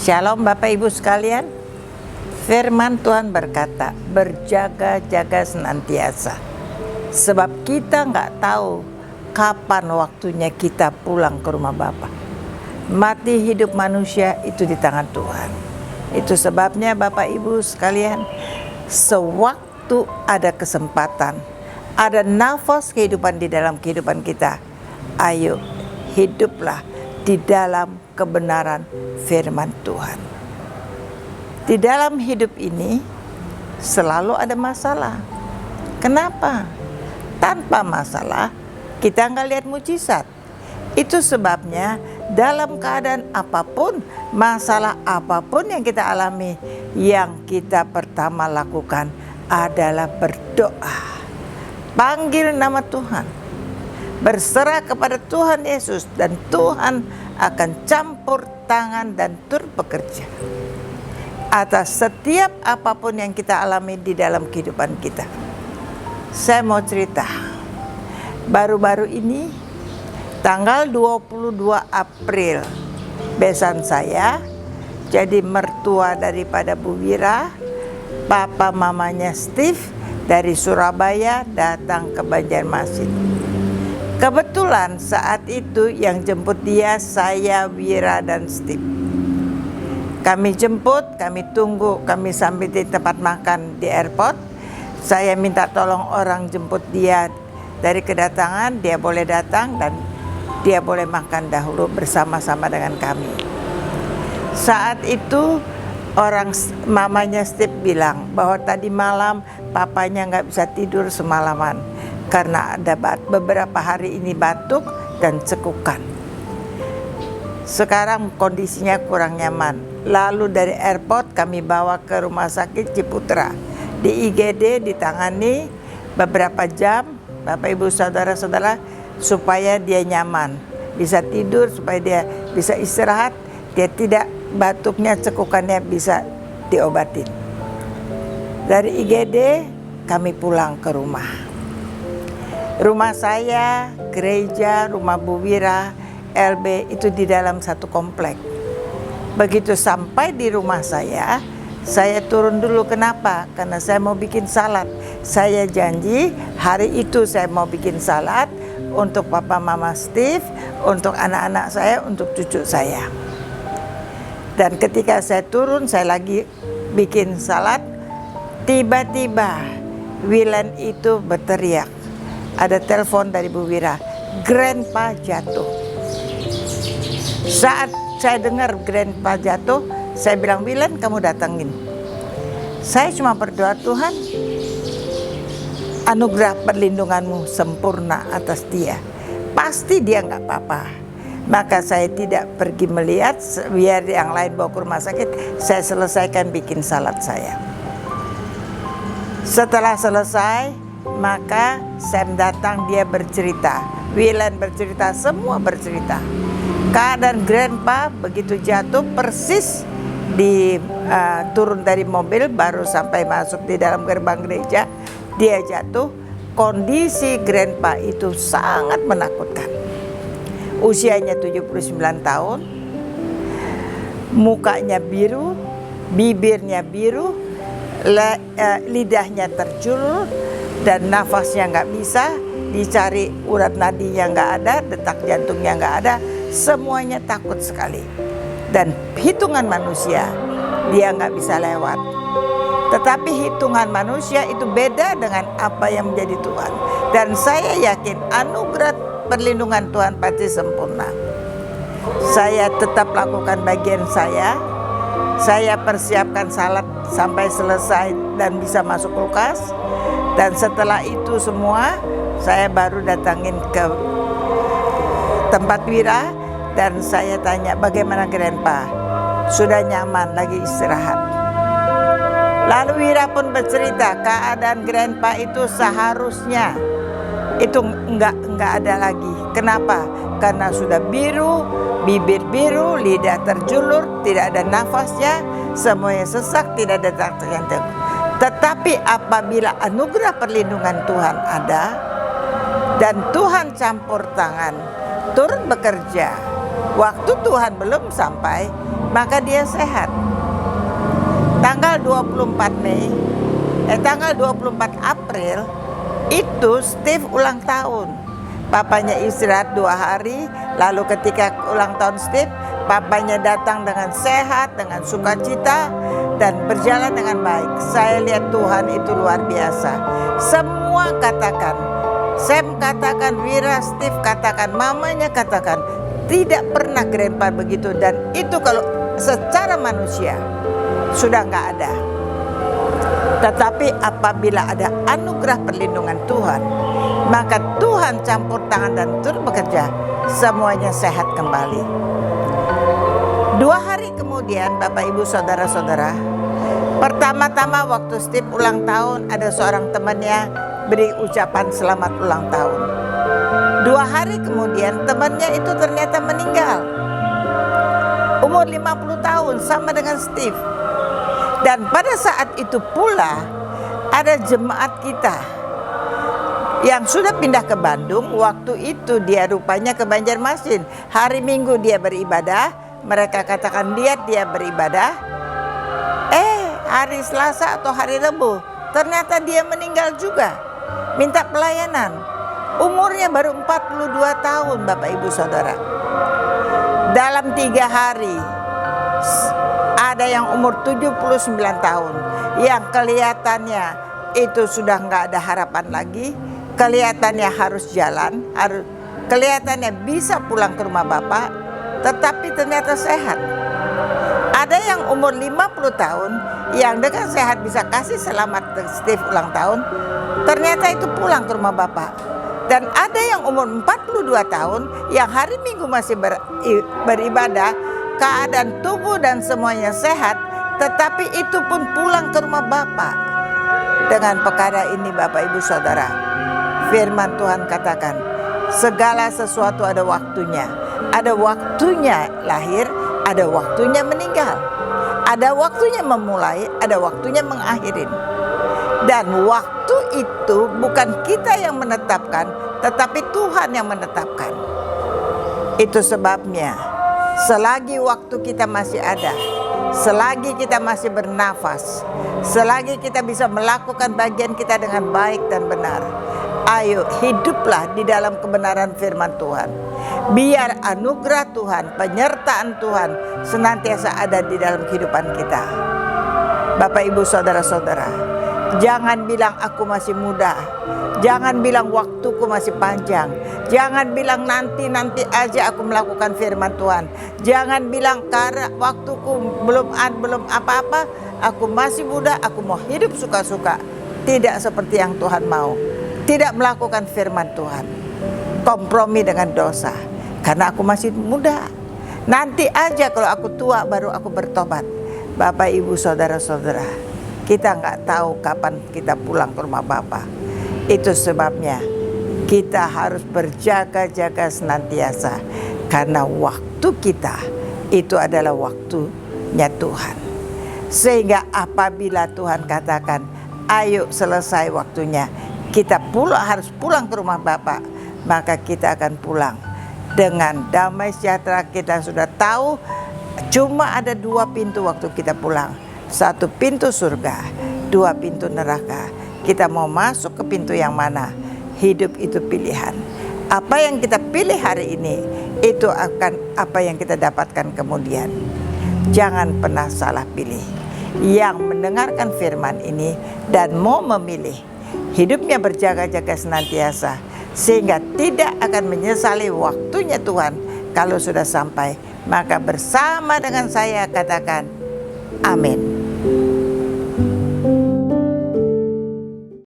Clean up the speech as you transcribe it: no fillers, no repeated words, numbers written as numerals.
Shalom Bapak Ibu sekalian. Firman Tuhan berkata, berjaga-jaga senantiasa. Sebab kita nggak tahu kapan waktunya kita pulang ke rumah Bapa. Mati hidup manusia itu di tangan Tuhan. Itu sebabnya Bapak Ibu sekalian, sewaktu ada kesempatan, ada nafas kehidupan di dalam kehidupan kita, ayo hiduplah di dalam kebenaran firman Tuhan. Di dalam hidup ini selalu ada masalah. Kenapa? Tanpa masalah kita nggak lihat mujizat. Itu sebabnya dalam keadaan apapun, masalah apapun yang kita alami, yang kita pertama lakukan adalah berdoa. Panggil nama Tuhan, berserah kepada Tuhan Yesus, dan Tuhan akan campur tangan dan turut bekerja atas setiap apapun yang kita alami di dalam kehidupan kita. Saya mau cerita, baru-baru ini tanggal 22 April, besan saya jadi mertua daripada Bu Wira, papa mamanya Steve dari Surabaya datang ke Banjarmasin. Kebetulan saat itu yang jemput dia saya, Wira, dan Steve. Kami jemput, kami tunggu, kami sampai di tempat makan di airport. Saya minta tolong orang jemput dia dari kedatangan, dia boleh datang dan dia boleh makan dahulu bersama-sama dengan kami. Saat itu orang mamanya Steve bilang bahwa tadi malam papanya nggak bisa tidur semalaman karena ada beberapa hari ini batuk dan cekukan. Sekarang kondisinya kurang nyaman. Lalu dari airport kami bawa ke rumah sakit Ciputra. Di IGD ditangani beberapa jam, Bapak Ibu Saudara-saudara, supaya dia nyaman, bisa tidur, supaya dia bisa istirahat, dia tidak batuknya, cekukannya bisa diobatin. Dari IGD kami pulang ke rumah. Rumah saya, gereja, rumah Bu Wira, LB itu di dalam satu komplek. Begitu sampai di rumah saya turun dulu. Kenapa? Karena saya mau bikin salad. Saya janji hari itu saya mau bikin salad untuk papa mama Steve, untuk anak-anak saya, untuk cucu saya. Dan ketika saya turun, saya lagi bikin salad, tiba-tiba Wilan itu berteriak. Ada telepon dari Bu Wira, Grandpa jatuh. Saat saya dengar Grandpa jatuh, saya bilang, Wilan, kamu datangin. Saya cuma berdoa, Tuhan, anugerah perlindunganmu sempurna atas dia. Pasti dia nggak apa-apa. Maka saya tidak pergi melihat, biar yang lain bawa ke rumah sakit. Saya selesaikan bikin salad saya. Setelah selesai, maka Sam datang, dia bercerita. Wilan bercerita, semua bercerita. Keadaan Grandpa begitu jatuh persis turun dari mobil, baru sampai masuk di dalam gerbang gereja, dia jatuh. Kondisi Grandpa itu sangat menakutkan. Usianya 79 tahun, mukanya biru, bibirnya biru, lidahnya terjulur, dan nafasnya nggak bisa, dicari urat nadinya nggak ada, detak jantungnya nggak ada, semuanya takut sekali. Dan hitungan manusia dia nggak bisa lewat. Tetapi hitungan manusia itu beda dengan apa yang menjadi Tuhan. Dan saya yakin anugerah perlindungan Tuhan pasti sempurna. Saya tetap lakukan bagian saya. Saya persiapkan salad sampai selesai dan bisa masuk kulkas. Dan setelah itu semua, saya baru datangin ke tempat Wira dan saya tanya, bagaimana Grandpa? Sudah nyaman, lagi istirahat. Lalu Wira pun bercerita, keadaan Grandpa itu seharusnya itu enggak ada lagi. Kenapa? Karena sudah biru, bibir biru, lidah terjulur, tidak ada nafasnya, semuanya sesak, tidak ada detak jantung. Tetapi apabila anugerah perlindungan Tuhan ada dan Tuhan campur tangan, turut bekerja, waktu Tuhan belum sampai, maka dia sehat. Tanggal 24 April itu Steve ulang tahun. Papanya istirahat 2 hari, lalu ketika ulang tahun Steve, papanya datang dengan sehat, dengan sukacita, dan berjalan dengan baik. Saya lihat Tuhan itu luar biasa. Semua katakan, Sam katakan, Wira, Steve katakan, mamanya katakan, tidak pernah grandpa begitu. Dan itu kalau secara manusia sudah nggak ada. Tetapi apabila ada anugerah perlindungan Tuhan, maka Tuhan campur tangan dan turut bekerja, semuanya sehat kembali. 2 hari kemudian, Bapak Ibu Saudara-saudara, pertama-tama waktu Steve ulang tahun, ada seorang temannya beri ucapan selamat ulang tahun. 2 hari kemudian temannya itu ternyata meninggal. Umur 50 tahun, sama dengan Steve. Dan pada saat itu pula ada jemaat kita yang sudah pindah ke Bandung. Waktu itu dia rupanya ke Banjarmasin. Hari Minggu dia beribadah. Mereka katakan lihat dia beribadah. Hari Selasa atau hari Rabu ternyata dia meninggal juga. Minta pelayanan. Umurnya baru 42 tahun, Bapak Ibu Saudara. Dalam 3 hari ada yang umur 79 tahun, yang kelihatannya itu sudah nggak ada harapan lagi, kelihatannya harus jalan, kelihatannya bisa pulang ke rumah bapak, tetapi ternyata sehat. Ada yang umur 50 tahun, yang dengan sehat bisa kasih selamat Steve ulang tahun, ternyata itu pulang ke rumah bapak. Dan ada yang umur 42 tahun, yang hari Minggu masih beribadah, keadaan tubuh dan semuanya sehat, tetapi itu pun pulang ke rumah Bapak. Dengan perkara ini Bapak Ibu Saudara, firman Tuhan katakan, segala sesuatu ada waktunya. Ada waktunya lahir, ada waktunya meninggal. Ada waktunya memulai, ada waktunya mengakhiri. Dan waktu itu bukan kita yang menetapkan, tetapi Tuhan yang menetapkan. Itu sebabnya selagi waktu kita masih ada, selagi kita masih bernafas, selagi kita bisa melakukan bagian kita dengan baik dan benar, ayo hiduplah di dalam kebenaran firman Tuhan. Biar anugerah Tuhan, penyertaan Tuhan senantiasa ada di dalam kehidupan kita. Bapak Ibu Saudara-saudara, jangan bilang aku masih muda. Jangan bilang waktuku masih panjang. Jangan bilang nanti aja aku melakukan firman Tuhan. Jangan bilang karena waktuku belum apa-apa, aku masih muda, aku mau hidup suka-suka. Tidak seperti yang Tuhan mau. Tidak melakukan firman Tuhan. Kompromi dengan dosa. Karena aku masih muda. Nanti aja kalau aku tua baru aku bertobat. Bapak Ibu Saudara-saudara, kita nggak tahu kapan kita pulang ke rumah Bapak. Itu sebabnya kita harus berjaga-jaga senantiasa, karena waktu kita itu adalah waktunya Tuhan. Sehingga apabila Tuhan katakan ayo selesai waktunya, kita harus pulang ke rumah Bapa, maka kita akan pulang dengan damai sejahtera. Kita sudah tahu cuma ada 2 pintu waktu kita pulang. 1 pintu surga, 2 pintu neraka. Kita mau masuk ke pintu yang mana? Hidup itu pilihan. Apa yang kita pilih hari ini, itu akan apa yang kita dapatkan kemudian. Jangan pernah salah pilih. Yang mendengarkan firman ini dan mau memilih, hidupnya berjaga-jaga senantiasa, sehingga tidak akan menyesali waktunya Tuhan kalau sudah sampai. Maka bersama dengan saya katakan, amin.